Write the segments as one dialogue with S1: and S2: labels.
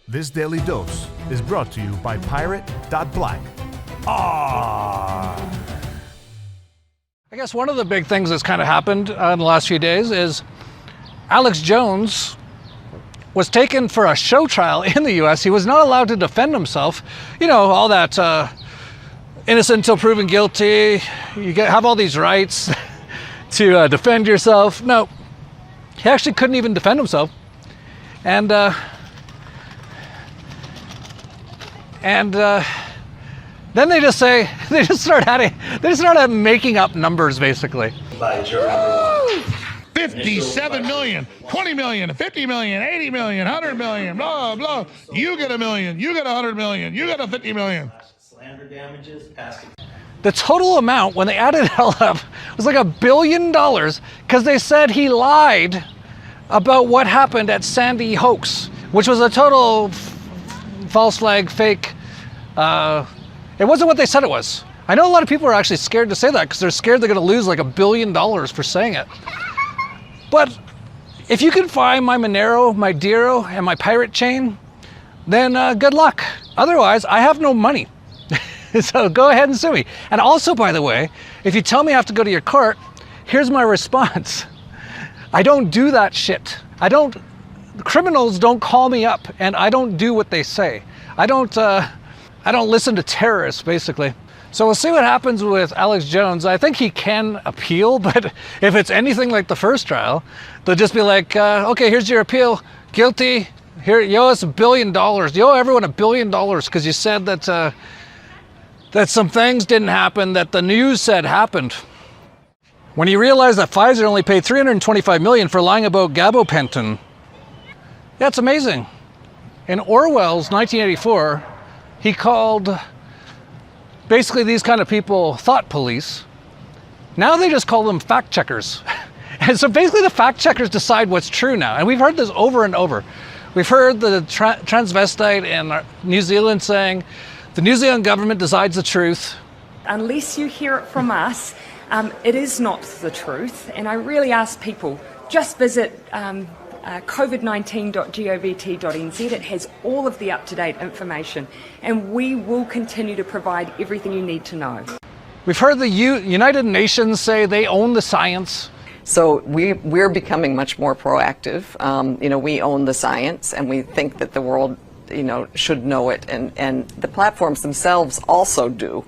S1: This daily dose is brought to you by Pirate.Black. ARRR.
S2: I guess one of the big things that's kind of happened in the last few days is Alex Jones was taken for a show trial in the US. He was not allowed to defend himself. You know, all that innocent until proven guilty. You have all these rights to defend yourself. No, he actually couldn't even defend himself. And then they just started making up numbers basically.
S3: 57 million, 20 million, 50 million, 80 million, 100 million, blah, blah. You get $1 million, you get 100 million, you get 50 million.
S4: Slander damages, past.
S2: The total amount, when they added it all up, was like $1 billion because they said he lied about what happened at Sandy hoax, which was a total false flag, fake. It wasn't what they said it was. I know a lot of people are actually scared to say that because they're scared they're going to lose like $1 billion for saying it. But if you can find my Monero, my Dero, and my pirate chain, then good luck. Otherwise, I have no money. So go ahead and sue me. And also, by the way, if you tell me I have to go to your court, here's my response. I don't do that shit. Criminals don't call me up and I don't do what they say. I don't listen to terrorists, basically. So we'll see what happens with Alex Jones. I think he can appeal, but if it's anything like the first trial, they'll just be like, okay, here's your appeal, guilty. Here, you owe us $1 billion. You owe everyone $1 billion because you said that that some things didn't happen that the news said happened. When you realize that Pfizer only paid $325 million for lying about gabapentin, yeah, it's amazing. In Orwell's 1984, he called basically these kind of people thought police. Now they just call them fact checkers. And so basically the fact checkers decide what's true now. And we've heard this over and over. We've heard the transvestite in New Zealand saying, the New Zealand government decides the truth.
S5: Unless you hear it from us, it is not the truth. And I really ask people, just visit covid19.govt.nz. It has all of the up-to-date information, and we will continue to provide everything you need to know.
S2: We've heard the United Nations say they own the science.
S6: So we're becoming much more proactive. We own the science, and we think that the world, should know it, and the platforms themselves also do.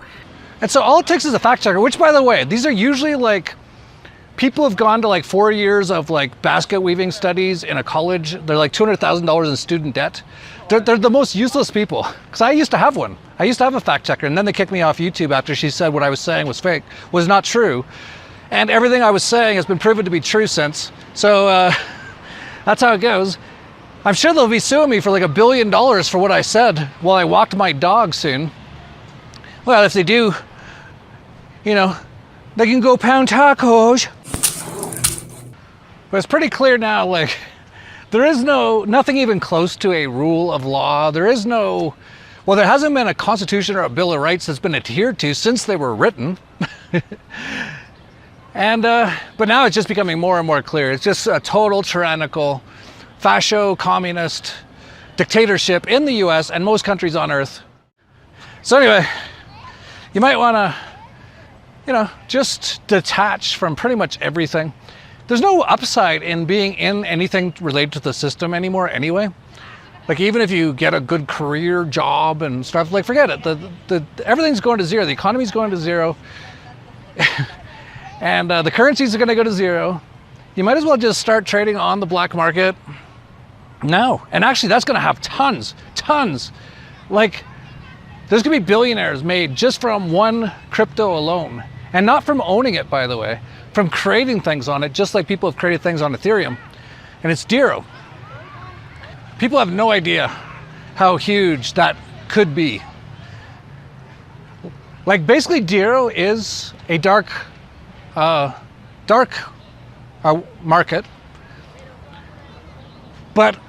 S2: And so all it takes is a fact checker, which, by the way, these are usually like people have gone to like 4 years of like basket weaving studies in a college. They're like $200,000 in student debt. They're the most useless people. Because I used to have one. I used to have a fact checker, and then they kicked me off YouTube after she said what I was saying was fake, was not true. And everything I was saying has been proven to be true since. So that's how it goes. I'm sure they'll be suing me for like $1 billion for what I said while I walked my dog soon. Well, if they do, they can go pound tacos. But it's pretty clear now, like, there is nothing even close to a rule of law. There hasn't been a constitution or a Bill of Rights that's been adhered to since they were written. And, but now it's just becoming more and more clear. It's just a total tyrannical, fascio-communist dictatorship in the US and most countries on earth. So anyway, you might want to, just detach from pretty much everything. There's no upside in being in anything related to the system anymore anyway. Like, even if you get a good career job and stuff, like, forget it. Everything's going to zero. The economy's going to zero. And the currencies are going to go to zero. You might as well just start trading on the black market now. And actually, that's going to have tons. Like, there's going to be billionaires made just from one crypto alone. And not from owning it, by the way. From creating things on it, just like people have created things on Ethereum. And it's Dero. People have no idea how huge that could be. Like, basically, Dero is a dark market, but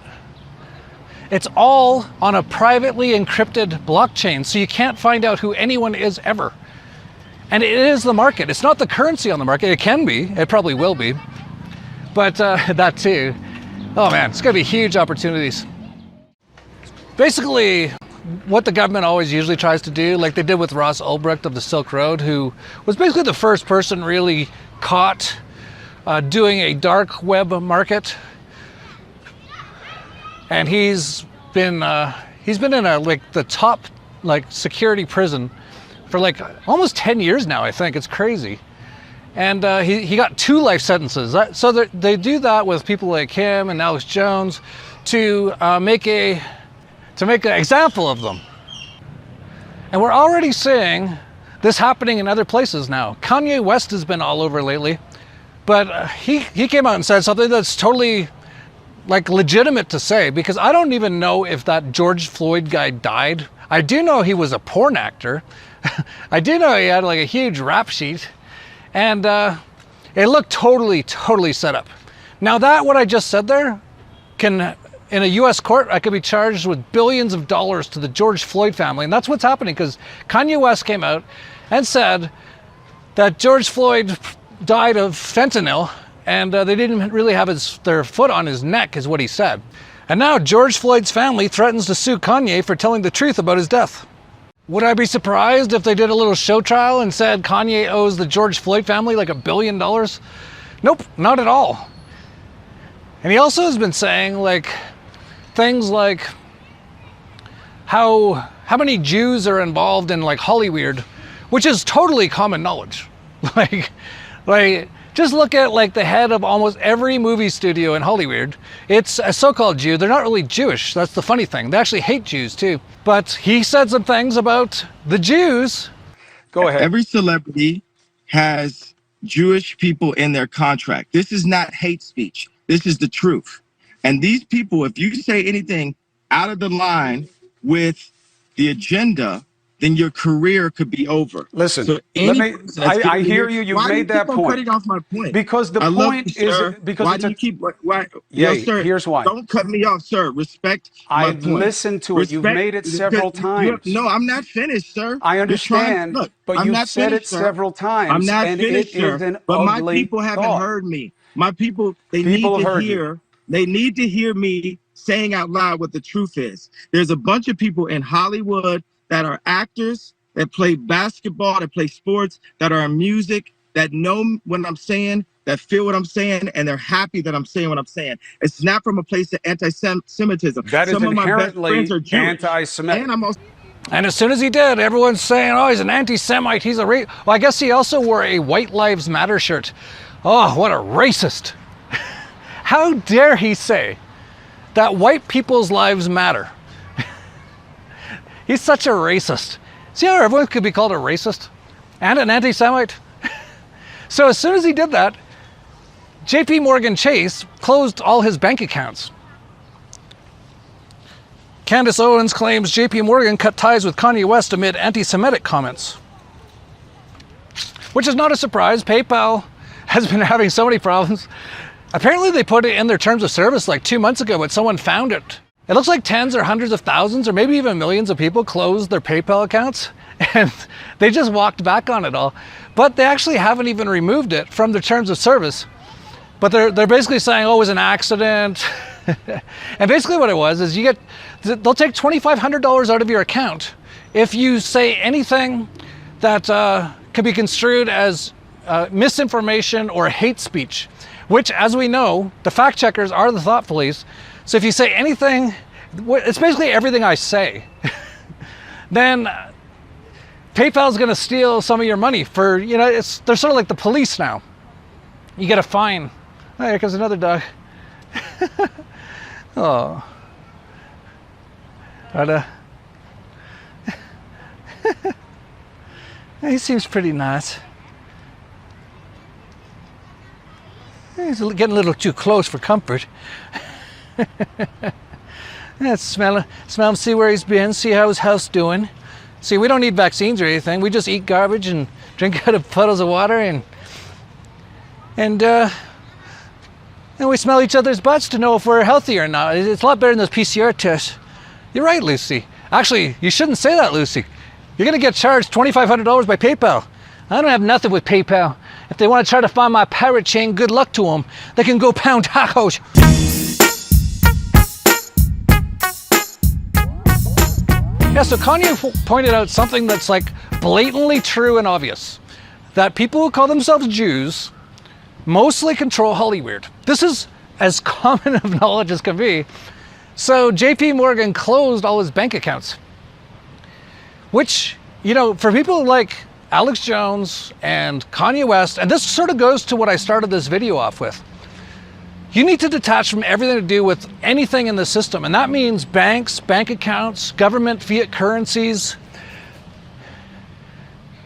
S2: it's all on a privately encrypted blockchain, so you can't find out who anyone is ever. And it is the market. It's not the currency on the market. It can be. It probably will be. But that too. Oh man, it's going to be huge opportunities. basically what the government always usually tries to do, like they did with Ross Ulbricht of the Silk Road, who was basically the first person really caught doing a dark web market. And he's been in the top security prison for almost 10 years now, I think. It's crazy. And he got 2 life sentences. So they do that with people like him and Alex Jones to make an example of them. And we're already seeing this happening in other places now. Kanye West has been all over lately, but he came out and said something that's totally legitimate to say, because I don't even know if that George Floyd guy died. I do know he was a porn actor. I do know he had a huge rap sheet, and it looked totally set up. Now that what I just said there can, in a US court, I could be charged with billions of dollars to the George Floyd family, and that's what's happening, because Kanye West came out and said that George Floyd died of fentanyl, and they didn't really have their foot on his neck, is what he said. And now George Floyd's family threatens to sue Kanye for telling the truth about his death. Would I be surprised if they did a little show trial and said Kanye owes the George Floyd family $1 billion? Nope, not at all. And he also has been saying things like how many Jews are involved in Hollywood, which is totally common knowledge. Just look at the head of almost every movie studio in Hollywood. It's a so-called Jew. They're not really Jewish. That's the funny thing. They actually hate Jews too. But he said some things about the Jews.
S7: Go ahead.
S8: Every celebrity has Jewish people in their contract. This is not hate speech. This is the truth. And these people, if you say anything out of the line with the agenda, then your career could be over.
S7: Listen,
S8: so
S7: I hear you. You've made that point.
S8: Cutting off my point.
S7: Because the point is because
S8: why do you keep?
S7: Yeah,
S8: sir,
S7: here's why.
S8: Don't cut me off, sir. Respect.
S7: I've listened to it. You've made it several times.
S8: No, I'm not finished, sir.
S7: I understand, but you've said it several times.
S8: I'm not
S7: and
S8: finished,
S7: it
S8: sir.
S7: is an
S8: But my
S7: ugly
S8: people haven't
S7: thought.
S8: heard me. My people, they need to hear. They need to hear me saying out loud what the truth is. There's a bunch of people in Hollywood that are actors, that play basketball, that play sports, that are in music, that know what I'm saying, that feel what I'm saying, and they're happy that I'm saying what I'm saying. It's not from a place of anti-Semitism.
S7: That is inherently anti-Semitic.
S2: And as soon as he did, everyone's saying, oh, he's an anti-Semite, he's a Well, I guess he also wore a White Lives Matter shirt. Oh, what a racist. How dare he say that white people's lives matter? He's such a racist. See how everyone could be called a racist and an anti-Semite? So as soon as he did that, JP Morgan Chase closed all his bank accounts. Candace Owens claims JP Morgan cut ties with Kanye West amid anti-Semitic comments. Which is not a surprise. PayPal has been having so many problems. Apparently they put it in their terms of service 2 months ago, but someone found it. It looks like tens or hundreds of thousands or maybe even millions of people closed their PayPal accounts and they just walked back on it all. But they actually haven't even removed it from their terms of service. But they're basically saying, oh, it was an accident. And basically what it was is they'll take $2,500 out of your account if you say anything that can be construed as misinformation or hate speech, which, as we know, the fact checkers are the thought police. So if you say anything, it's basically everything I say, then PayPal's going to steal some of your money for, they're sort of like the police now. You get a fine. Oh, here comes another dog. Oh. But, he seems pretty nice. He's getting a little too close for comfort. Let's smell him, see where he's been, see how his house doing. See, we don't need vaccines or anything. We just eat garbage and drink out of puddles of water and we smell each other's butts to know if we're healthy or not. It's a lot better than those PCR tests. You're right, Lucy. Actually, you shouldn't say that, Lucy. You're gonna get charged $2,500 by PayPal. I don't have nothing with PayPal. If they want to try to find my pirate chain, good luck to them. They can go pound tacos. Yeah, so Kanye pointed out something that's like blatantly true and obvious. That people who call themselves Jews mostly control Hollywood. This is as common of knowledge as can be. So JP Morgan closed all his bank accounts. Which, you know, for people like Alex Jones and Kanye West, and this sort of goes to what I started this video off with. You need to detach from everything to do with anything in the system. And that means banks, bank accounts, government, fiat currencies.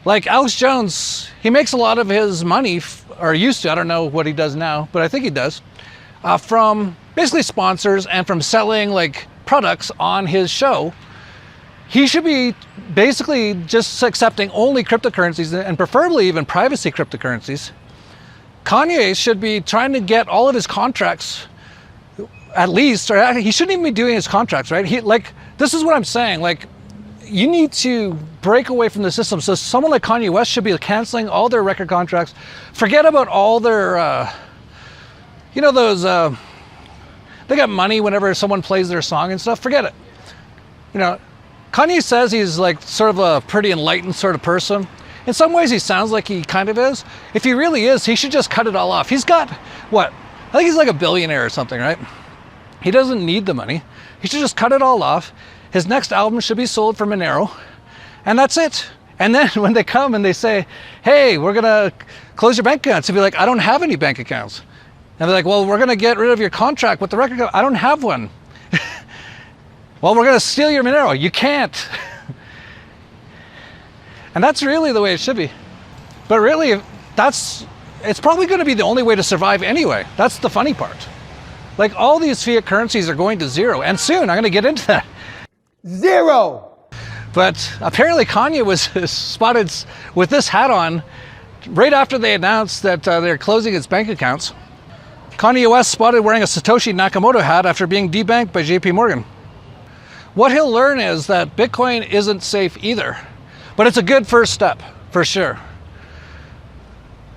S2: Like Alex Jones, he makes a lot of his money, or used to, I don't know what he does now, but I think he does, from basically sponsors and from selling like products on his show. He should be basically just accepting only cryptocurrencies and preferably even privacy cryptocurrencies. Kanye should be trying to get all of his contracts, at least, or he shouldn't even be doing his contracts, right? This is what I'm saying. Like, you need to break away from the system. So someone like Kanye West should be canceling all their record contracts. Forget about all their, you know, those, they got money whenever someone plays their song and stuff. Forget it. You know, Kanye says he's like sort of a pretty enlightened sort of person. In some ways, he sounds like he kind of is. If he really is, he should just cut it all off. He's got, what? I think he's like a billionaire or something, right? He doesn't need the money. He should just cut it all off. His next album should be sold for Monero. And that's it. And then when they come and they say, hey, we're going to close your bank accounts, he'll be like, I don't have any bank accounts. And they're like, well, we're going to get rid of your contract with the record company. I don't have one. Well, we're going to steal your Monero. You can't. And that's really the way it should be. But really, it's probably going to be the only way to survive anyway. That's the funny part. Like, all these fiat currencies are going to zero. And soon, I'm going to get into that.
S9: Zero!
S2: But apparently Kanye was spotted with this hat on right after they announced that they're closing its bank accounts. Kanye West spotted wearing a Satoshi Nakamoto hat after being debanked by JP Morgan. What he'll learn is that Bitcoin isn't safe either. But it's a good first step, for sure.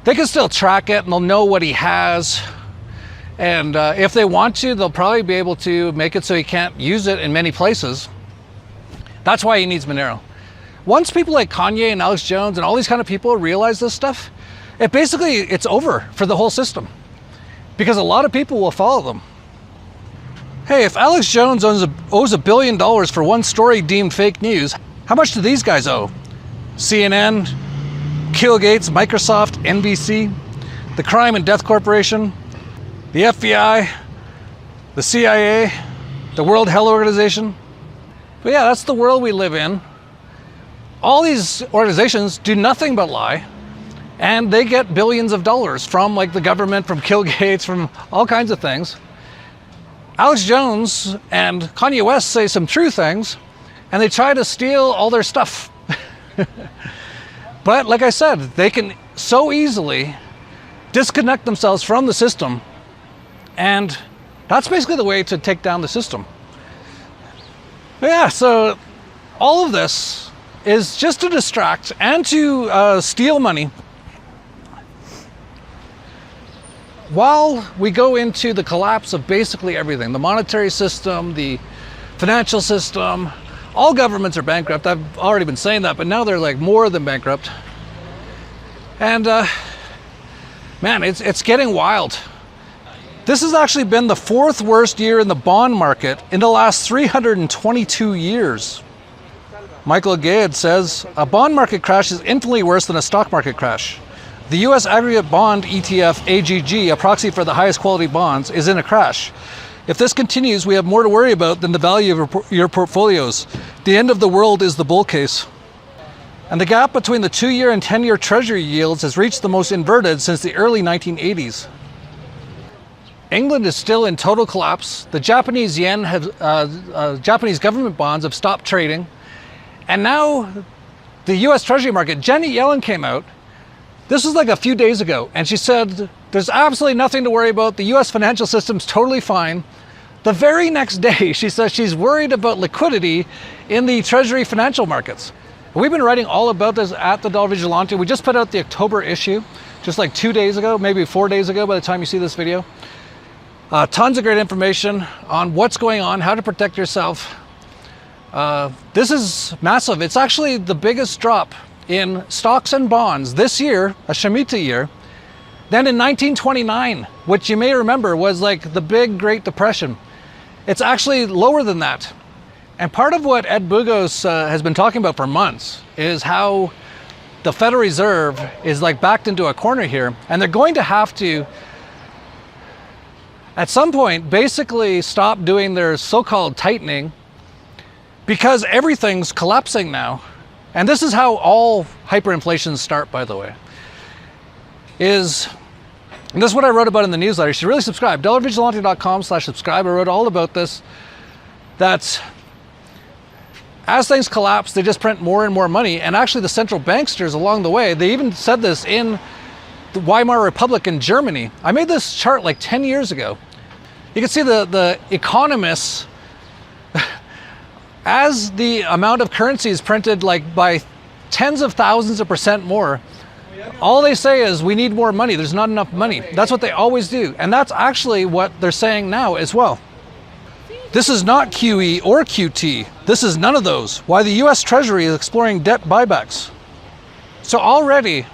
S2: They can still track it and they'll know what he has. And if they want to, they'll probably be able to make it so he can't use it in many places. That's why he needs Monero. Once people like Kanye and Alex Jones and all these kind of people realize this stuff, it's over for the whole system. Because a lot of people will follow them. Hey, if Alex Jones owes $1 billion for one story deemed fake news, how much do these guys owe? CNN, Killgates, Microsoft, NBC, the Crime and Death Corporation, the FBI, the CIA, the World Health Organization. But yeah, that's the world we live in. All these organizations do nothing but lie, and they get billions of dollars from like the government, from Killgates, from all kinds of things. Alex Jones and Kanye West say some true things, and they try to steal all their stuff. But like I said, they can so easily disconnect themselves from the system, and that's basically the way to take down the system. But yeah, so all of this is just to distract and to steal money while we go into the collapse of basically everything. The monetary system, the financial system. All governments are bankrupt. I've already been saying that, but now they're like more than bankrupt. And man, it's getting wild. This has actually been the fourth worst year in the bond market in the last 322 years. Michael Gade says, a bond market crash is infinitely worse than a stock market crash. The US aggregate bond ETF AGG, a proxy for the highest quality bonds, is in a crash. If this continues, we have more to worry about than the value of your portfolios. The end of the world is the bull case. And the gap between the 2-year and 10-year treasury yields has reached the most inverted since the early 1980s. England is still in total collapse. The Japanese yen Japanese government bonds have stopped trading. And now the US Treasury market, Janet Yellen came out. This was like a few days ago, and she said, there's absolutely nothing to worry about. The US financial system's totally fine. The very next day, she says she's worried about liquidity in the Treasury financial markets. We've been writing all about this at the Dollar Vigilante. We just put out the October issue, just like 2 days ago, maybe 4 days ago by the time you see this video. Tons of great information on what's going on, how to protect yourself. This is massive. It's actually the biggest drop in stocks and bonds this year, a Shemitah year, than in 1929, which you may remember was like the big Great Depression. It's actually lower than that. And part of what Ed Bugos has been talking about for months is how the Federal Reserve is like backed into a corner here, and they're going to have to, at some point, basically stop doing their so-called tightening because everything's collapsing now. And this is how all hyperinflations start, by the way. And this is what I wrote about in the newsletter. You should really subscribe. dollarvigilante.com/subscribe. I wrote all about this. That as things collapse, they just print more and more money. And actually the central banksters along the way, they even said this in the Weimar Republic in Germany. I made this chart like 10 years ago. You can see the economists, as the amount of currencies printed like by tens of thousands of percent more, all they say is we need more money. There's not enough money. That's what they always do. And that's actually what they're saying now as well. This is not QE or QT. This is none of those. Why the US Treasury is exploring debt buybacks. So already,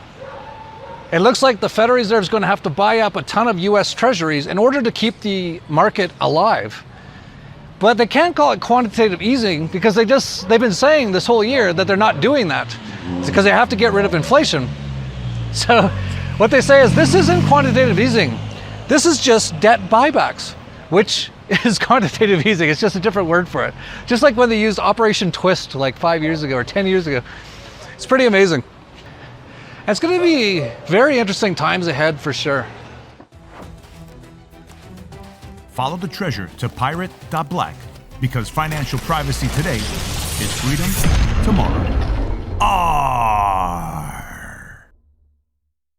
S2: it looks like the Federal Reserve is going to have to buy up a ton of US Treasuries in order to keep the market alive. But they can't call it quantitative easing because they've been saying this whole year that they're not doing that. It's because they have to get rid of inflation. So what they say is this isn't quantitative easing. This is just debt buybacks, which is quantitative easing. It's just a different word for it. Just like when they used Operation Twist like 5 years ago or 10 years ago. It's pretty amazing. And it's going to be very interesting times ahead for sure.
S1: Follow the treasure to pirate.black, because financial privacy today is freedom tomorrow.